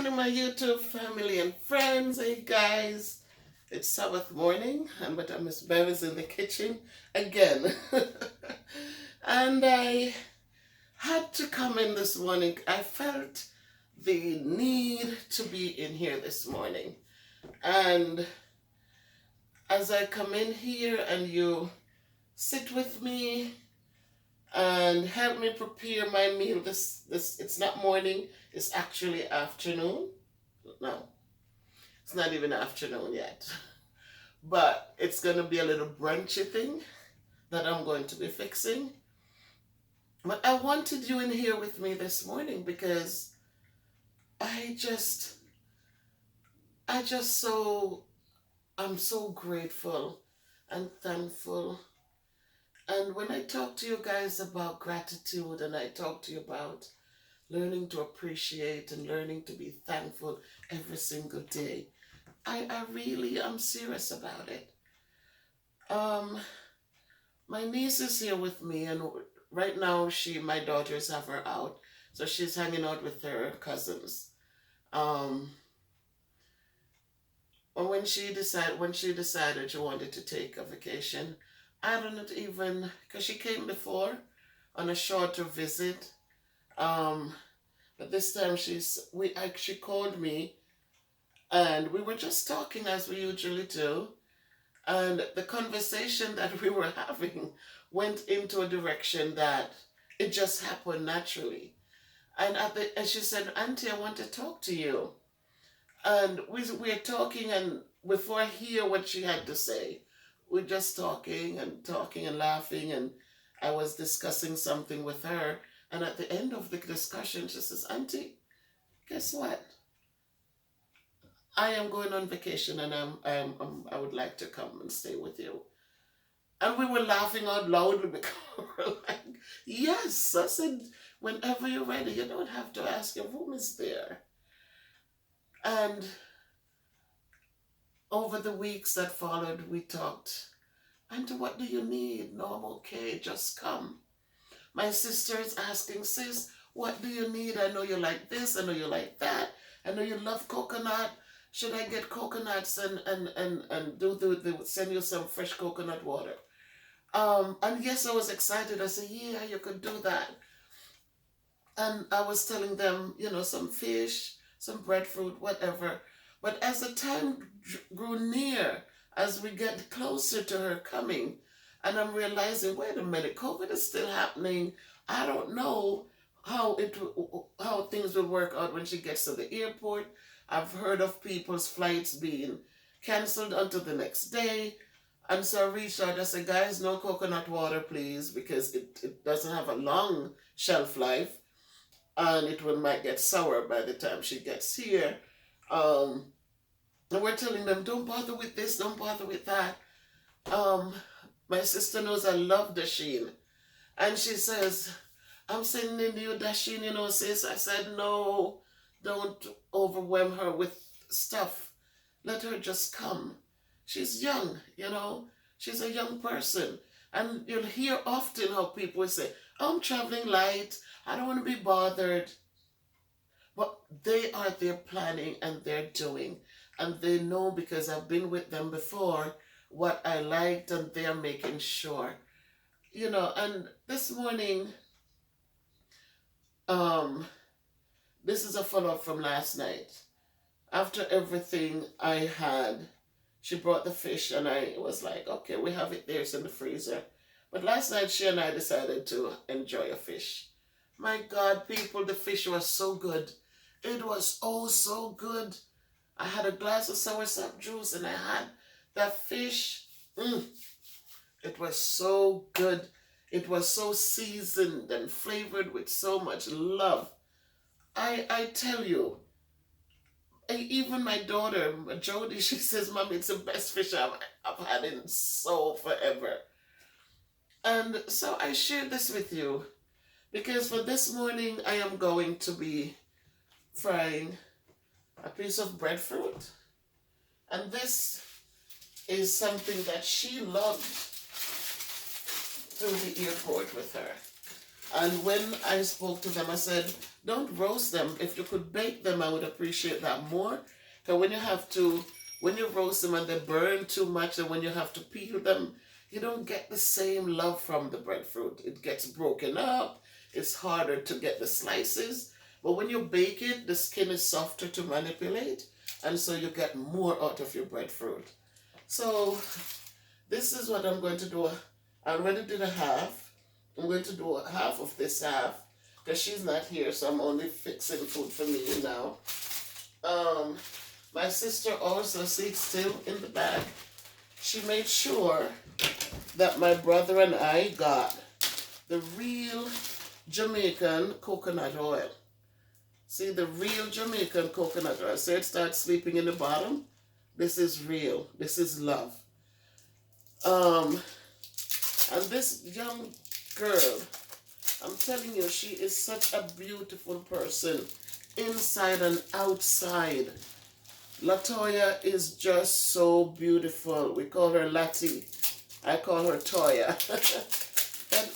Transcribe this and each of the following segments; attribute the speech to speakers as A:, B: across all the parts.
A: morning, my YouTube family and friends. Hey guys, it's Sabbath morning, and Madam Miss Bev is in the kitchen again. And I had to come in this morning. I felt the need to be in here this morning. And as I come in here and you sit with me and help me prepare my meal, this it's not morning, it's actually afternoon. No, it's not even afternoon yet. But it's going to be a little brunchy thing that I'm going to be fixing. But I wanted you in here with me this morning because I just, I just so, I'm so grateful and thankful. And when I talk to you guys about gratitude and I talk to you about learning to appreciate and learning to be thankful every single day, I really am serious about it. Um, my niece is here with me, and right now my daughters have her out, so she's hanging out with her cousins. Um, and when she decided she wanted to take a vacation, I don't even because she came before on a shorter visit. Um, but this time she called me, and we were just talking as we usually do. And the conversation that we were having went into a direction that it just happened naturally. And she said, Auntie, I want to talk to you. And we're talking, and before I hear what she had to say, we're just talking and laughing. And I was discussing something with her. And at the end of the discussion, she says, Auntie, guess what? I am going on vacation, and I would like to come and stay with you. And we were laughing out loudly because we were like, yes. I said, whenever you're ready, you don't have to ask. Your room is there. And over the weeks that followed, we talked. And what do you need? No, I'm okay. Just come. My sister is asking, sis, what do you need? I know you like this. I know you like that. I know you love coconut. Should I get coconuts and send you some fresh coconut water? And yes, I was excited. I said, yeah, you could do that. And I was telling them, some fish, some breadfruit, whatever. But as the time grew near, as we get closer to her coming, and I'm realizing, wait a minute, COVID is still happening. I don't know how things will work out when she gets to the airport. I've heard of people's flights being canceled until the next day. And so I reached out. I said, guys, no coconut water, please, because it doesn't have a long shelf life, and might get sour by the time she gets here. Um, and we're telling them, don't bother with this, don't bother with that. My sister knows I love Dasheen. And she says, I'm sending you Dasheen, sis. I said, no, don't overwhelm her with stuff. Let her just come. She's young, She's a young person. And you'll hear often how people say, I'm traveling light. I don't want to be bothered. But they are there planning and they're doing. And they know, because I've been with them before, what I liked, and they're making sure. And this morning, this is a follow-up from last night. After everything I had, she brought the fish, and I was like, okay, we have it there, it's in the freezer. But last night, she and I decided to enjoy a fish. My God, people, the fish was so good. It was oh so good. I had a glass of soursop juice, and I had that fish. It was so good. It was so seasoned and flavored with so much love. I tell you, even my daughter, Jody, she says, Mommy, it's the best fish I've had in so forever. And so I share this with you because for this morning, I am going to be frying a piece of breadfruit. And this is something that she loved through the airport with her. And when I spoke to them, I said, don't roast them. If you could bake them, I would appreciate that more. Because when you roast them and they burn too much, and when you have to peel them, you don't get the same love from the breadfruit. It gets broken up. It's harder to get the slices. But when you bake it, the skin is softer to manipulate, and so you get more out of your breadfruit. So this is what I'm going to do. I already did a half. I'm going to do a half of this half because she's not here, so I'm only fixing food for me now. My sister also, see, still in the bag. She made sure that my brother and I got the real Jamaican coconut oil. See, the real Jamaican coconut oil. So it starts sleeping in the bottom. This is real. This is love. And this young girl, I'm telling you, she is such a beautiful person, inside and outside. Latoya is just so beautiful. We call her Lati. I call her Toya. And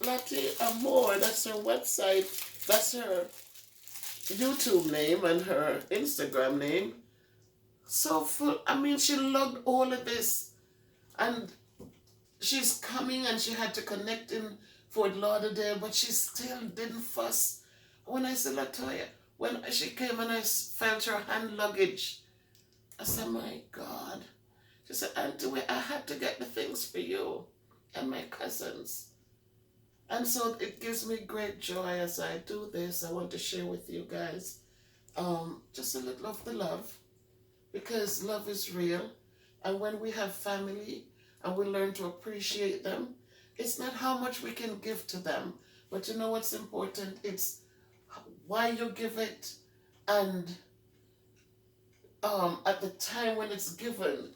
A: Lati Amor, that's her website. That's her YouTube name and her Instagram name. So full. I mean, she loved all of this. And she's coming and she had to connect in Fort Lauderdale, but she still didn't fuss. When I said, Latoya, when she came and I felt her hand luggage, I said, my God. She said, Auntie, I had to get the things for you and my cousins. And so it gives me great joy as I do this. I want to share with you guys just a little of the love, because love is real. And when we have family and we learn to appreciate them, it's not how much we can give to them, but you know what's important? It's why you give it, and at the time when it's given,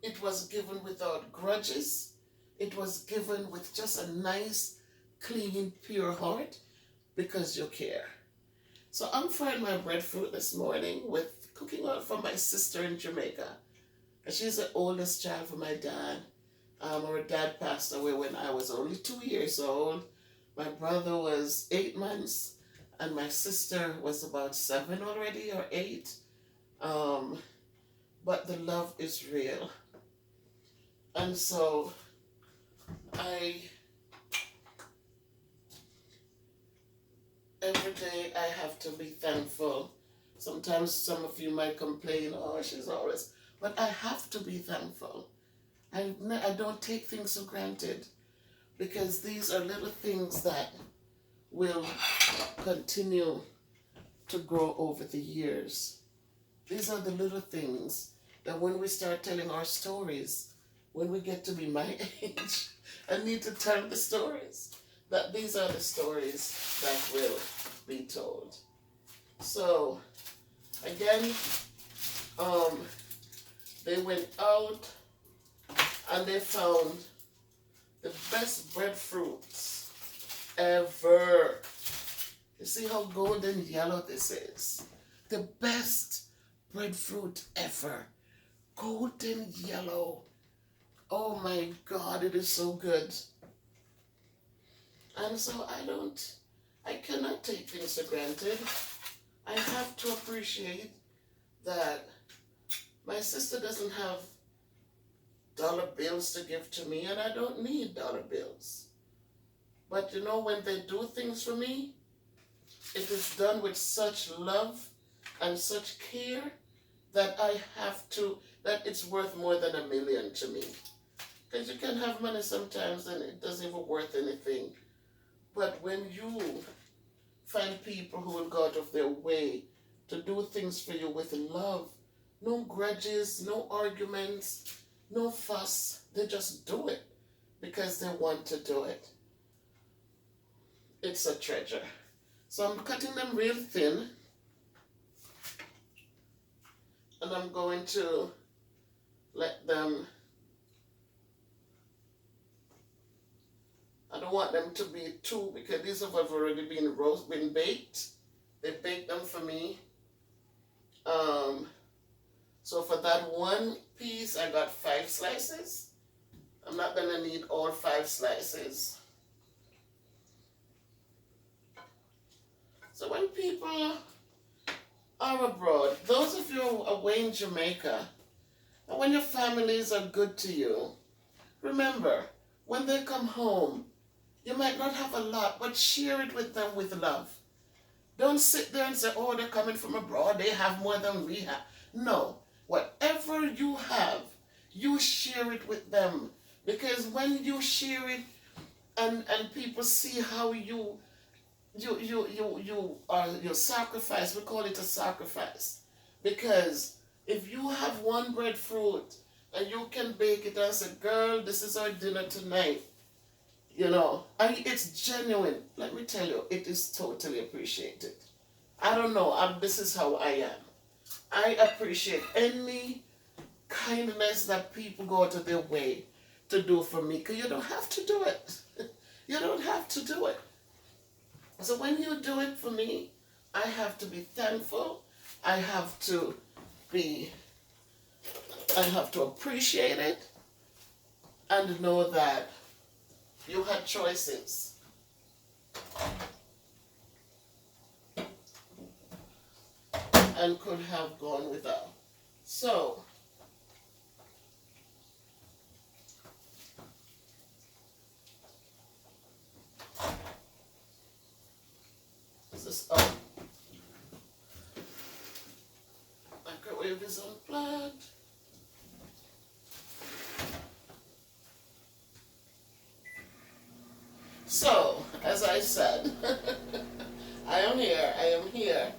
A: it was given without grudges. It was given with just a nice, clean, pure heart because you care. So I'm frying my breadfruit this morning with cooking oil from my sister in Jamaica. And she's the oldest child for my dad. Her dad passed away when I was only 2 years old. My brother was 8 months, and my sister was about 7 already, or 8. But the love is real. And so every day I have to be thankful. Sometimes some of you might complain, oh, she's always, but I have to be thankful. I don't take things for granted, because these are little things that will continue to grow over the years. These are the little things that when we start telling our stories, when we get to be my age, I need to tell the stories. That these are the stories that will be told. So, again, they went out and they found the best breadfruits ever. You see how golden yellow this is? The best breadfruit ever. Golden yellow. Oh my God, it is so good. And so I cannot take things for granted. I have to appreciate that my sister doesn't have dollar bills to give to me, and I don't need dollar bills. But you know, when they do things for me, it is done with such love and such care that that it's worth more than $1 million to me. Because you can have money sometimes and it doesn't even worth anything. But when you find people who will go out of their way to do things for you with love, no grudges, no arguments, no fuss, they just do it because they want to do it. It's a treasure. So I'm cutting them real thin, and I'm going to let them, I don't want them to be too, because these have already been baked. They baked them for me. So for that one piece, I got 5 slices. I'm not gonna need all 5 slices. So when people are abroad, those of you away in Jamaica, and when your families are good to you, remember, when they come home, you might not have a lot, but share it with them with love. Don't sit there and say, oh, they're coming from abroad, they have more than we have. No, whatever you have, you share it with them. Because when you share it and people see how you sacrifice, we call it a sacrifice. Because if you have one breadfruit and you can bake it and say, girl, this is our dinner tonight, and it's genuine. Let me tell you, it is totally appreciated. I don't know, this is how I am. I appreciate any kindness that people go out of their way to do for me, because you don't have to do it. You don't have to do it. So when you do it for me, I have to be thankful. I have to appreciate it and know that you had choices. And could have gone without. So, is this up? Microwave is unplugged. So, as I said, I am here.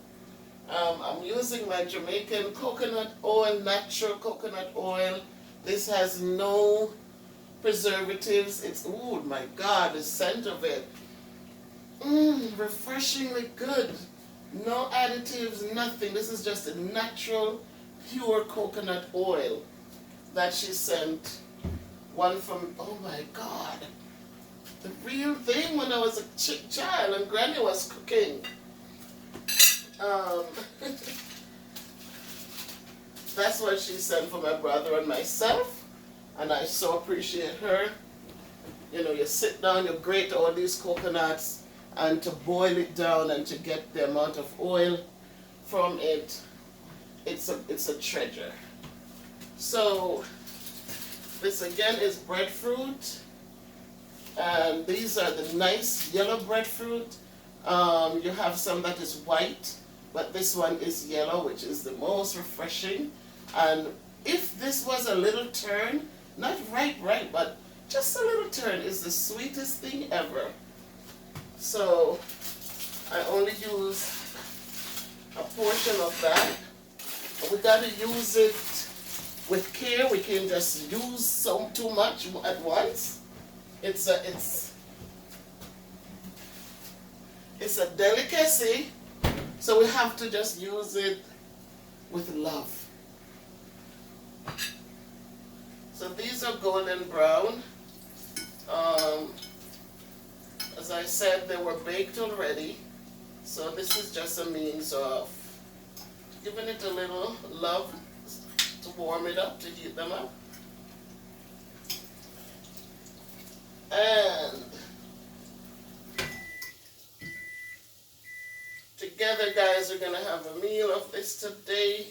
A: I'm using my Jamaican coconut oil, natural coconut oil. This has no preservatives. It's, oh my God, the scent of it. Refreshingly good. No additives, nothing. This is just a natural, pure coconut oil that she sent. One from, oh my God. The real thing when I was a child and Granny was cooking. That's what she sent for my brother and myself, and I so appreciate her. You sit down, you grate all these coconuts, and to boil it down and to get the amount of oil from it, it's a treasure. So this again is breadfruit, and these are the nice yellow breadfruit. You have some that is white, but this one is yellow, which is the most refreshing. And if this was a little turn, not ripe, but just a little turn, is the sweetest thing ever. So I only use a portion of that. We gotta use it with care. We can just use too much at once. It's a delicacy, so we have to just use it with love. So these are golden brown. As I said, they were baked already, so this is just a means of giving it a little love to warm it up, to heat them up. And together, guys, we're gonna have a meal of this today.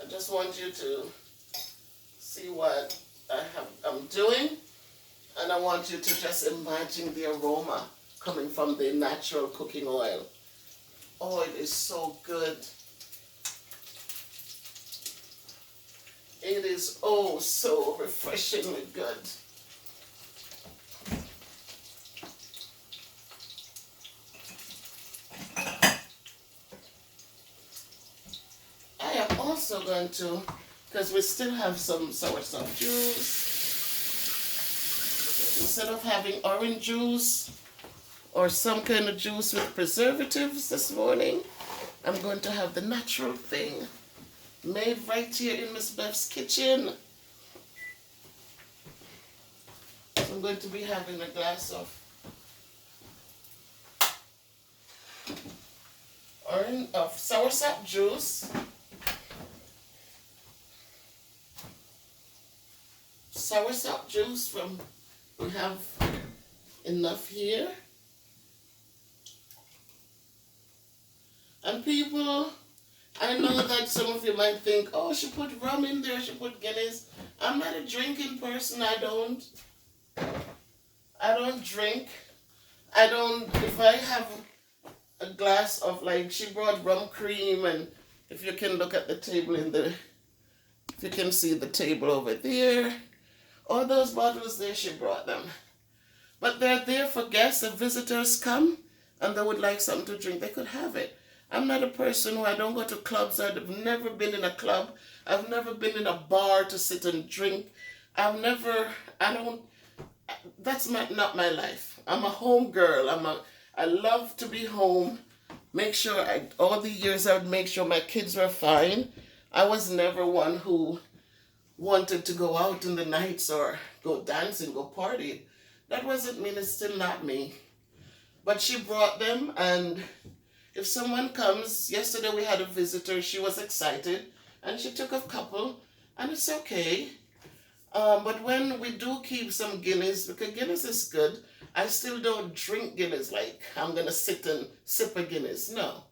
A: I just want you to see what I'm doing, and I want you to just imagine the aroma coming from the natural cooking oil. Oh, it is so good. It is oh so refreshingly good. I am also going to, because we still have some soursop juice, instead of having orange juice or some kind of juice with preservatives this morning, I'm going to have the natural thing made right here in Miss Bev's kitchen. So I'm going to be having a glass of soursop juice. Soursop juice we have enough here. And people, I know that some of you might think, oh, she put rum in there, she put Guinness. I'm not a drinking person. I don't drink. I don't, if I have a glass of, like, she brought rum cream, and if you can look at the table if you can see the table over there, all those bottles there, she brought them. But they're there for guests. If visitors come and they would like something to drink, they could have it. I'm not a person who, I don't go to clubs. I've never been in a club. I've never been in a bar to sit and drink. That's not my life. I'm a home girl. I love to be home. Make sure, all the years I would make sure my kids were fine. I was never one who wanted to go out in the nights or go dancing, go party. That wasn't me, and it's still not me. But she brought them, and if someone comes, yesterday we had a visitor, she was excited, and she took a couple, and it's okay. But when we do keep some Guinness, because Guinness is good, I still don't drink Guinness like I'm going to sit and sip a Guinness. No.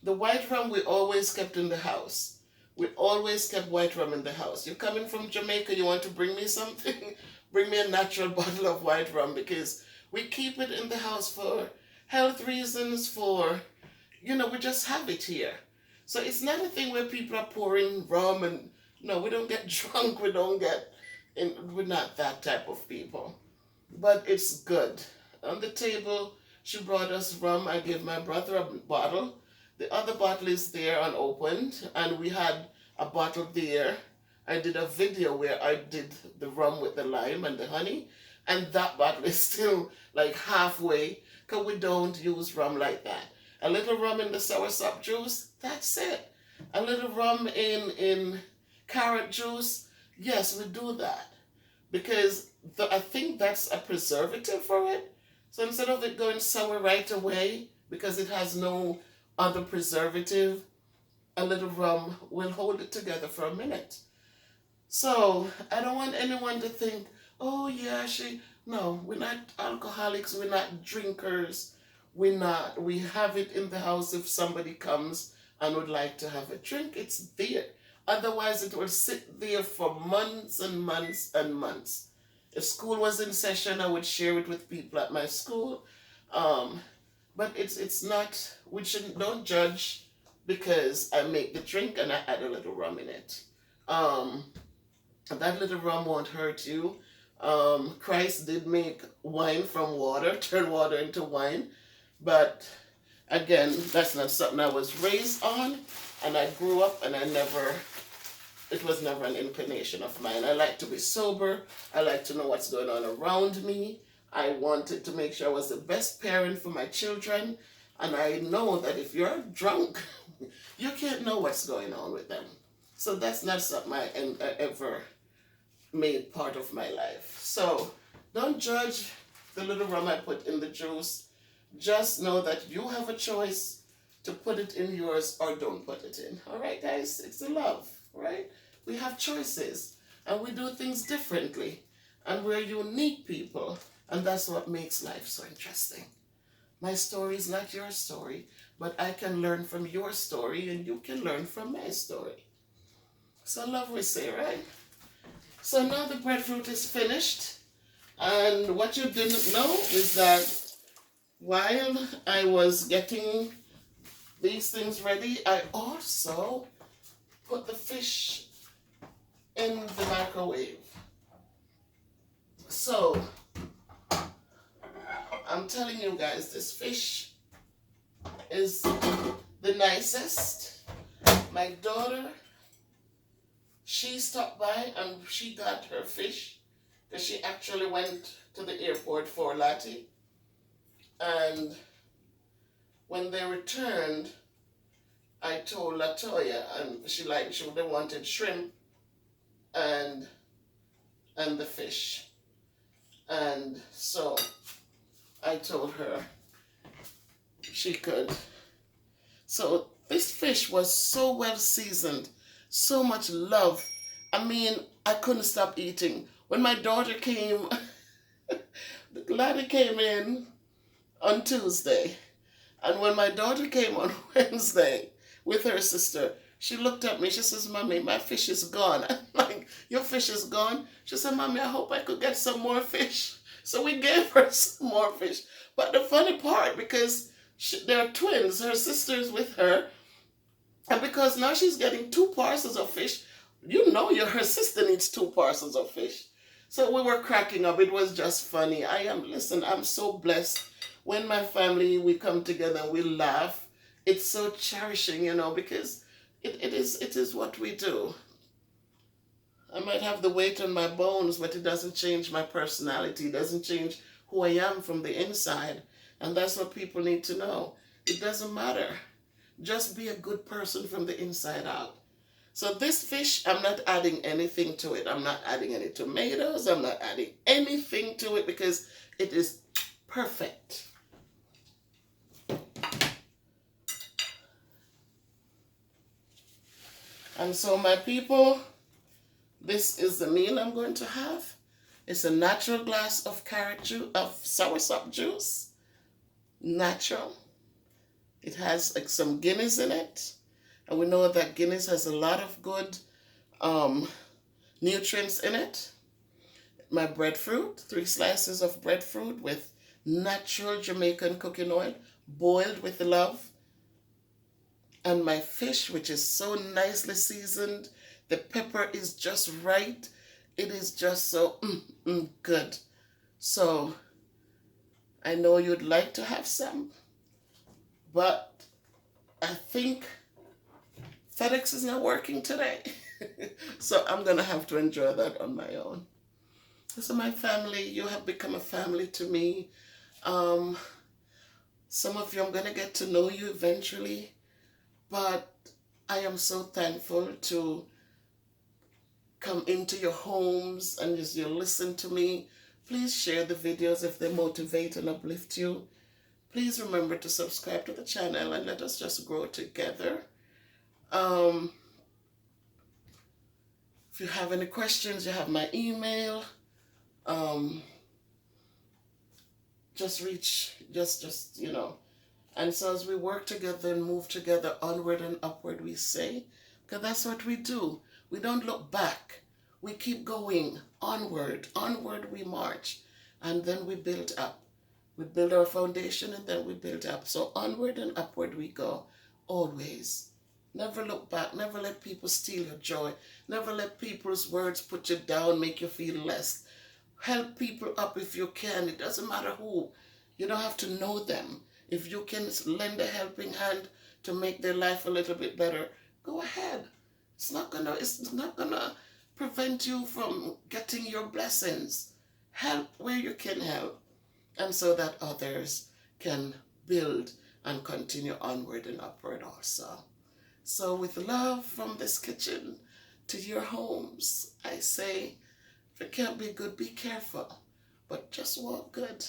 A: The white rum we always kept in the house. We always kept white rum in the house. You're coming from Jamaica, you want to bring me something? Bring me a natural bottle of white rum, because we keep it in the house for health reasons, we just have it here. So it's not a thing where people are pouring rum and, no, we don't get drunk, we're not that type of people. But it's good. On the table, she brought us rum. I gave my brother a bottle. The other bottle is there unopened, and we had a bottle there. I did a video where I did the rum with the lime and the honey, and that bottle is still like halfway, because we don't use rum like that. A little rum in the soursop juice, that's it. A little rum in carrot juice, yes, we do that. Because I think that's a preservative for it. So instead of it going sour right away, because it has no other preservative, a little rum will hold it together for a minute. So I don't want anyone to think, oh yeah, no, we're not alcoholics, we're not drinkers, we have it in the house. If somebody comes and would like to have a drink, it's there. Otherwise, it will sit there for months and months and months. If school was in session, I would share it with people at my school. But it's not, don't judge because I make the drink and I add a little rum in it. That little rum won't hurt you. Christ did make wine from water, turn water into wine. But again, that's not something I was raised on, and I grew up and it was never an inclination of mine. I like to be sober. I like to know what's going on around me. I wanted to make sure I was the best parent for my children. And I know that if you're drunk, you can't know what's going on with them. So that's not something I ever made part of my life. So don't judge the little rum I put in the juice. Just know that you have a choice to put it in yours or don't put it in. All right, guys? It's a love, right? We have choices and we do things differently. And we're unique people. And that's what makes life so interesting. My story is not your story, but I can learn from your story and you can learn from my story. So love we say, right? So now the breadfruit is finished. And what you didn't know is that while I was getting these things ready, I also put the fish in the microwave. So I'm telling you guys, this fish is the nicest. My daughter, she stopped by and she got her fish because she actually went to the airport for Lati. And when they returned, I told Latoya, and she wanted shrimp and the fish. And so I told her she could. So this fish was so well seasoned, so much love. I mean, I couldn't stop eating. When my daughter came, the laddie came in on Tuesday, And when my daughter came on Wednesday with her sister, she looked at me. She says, "Mommy, my fish is gone." I'm like, "Your fish is gone?" She said, "Mommy, I hope I could get some more fish." So we gave her some more fish. But the funny part, because they're twins, her sister's with her, and because now she's getting 2 parcels of fish, her sister needs 2 parcels of fish. So we were cracking up. It was just funny. Listen, I'm so blessed when my family, we come together and we laugh. It's so cherishing, because it is what we do. I might have the weight on my bones, but it doesn't change my personality. It doesn't change who I am from the inside. And that's what people need to know. It doesn't matter. Just be a good person from the inside out. So this fish, I'm not adding anything to it. I'm not adding any tomatoes. I'm not adding anything to it because it is perfect. And so my people, this is the meal I'm going to have. It's a natural glass of of soursop juice. Natural. It has like some Guinness in it. And we know that Guinness has a lot of good nutrients in it. My breadfruit, 3 slices of breadfruit with natural Jamaican cooking oil, boiled with love. And my fish, which is so nicely seasoned. The pepper is just right. It is just so good. So I know you'd like to have some, but I think FedEx is not working today. So I'm going to have to enjoy that on my own. So my family, you have become a family to me. Some of you, I'm going to get to know you eventually. But I am so thankful to come into your homes and just you listen to me. Please share the videos if they motivate and uplift you. Please remember to subscribe to the channel and let us just grow together. If you have any questions, you have my email. Just And so as we work together and move together onward and upward, we say, because that's what we do. We don't look back. We keep going onward. Onward we march. And then we build up. We build our foundation and then we build up. So onward and upward we go. Always. Never look back. Never let people steal your joy. Never let people's words put you down, make you feel less. Help people up if you can. It doesn't matter who. You don't have to know them. If you can lend a helping hand to make their life a little bit better, go ahead. It's not gonna prevent you from getting your blessings. Help where you can help, and so that others can build and continue onward and upward also. So with love from this kitchen to your homes, I say, if you can't be good, be careful, but just walk good.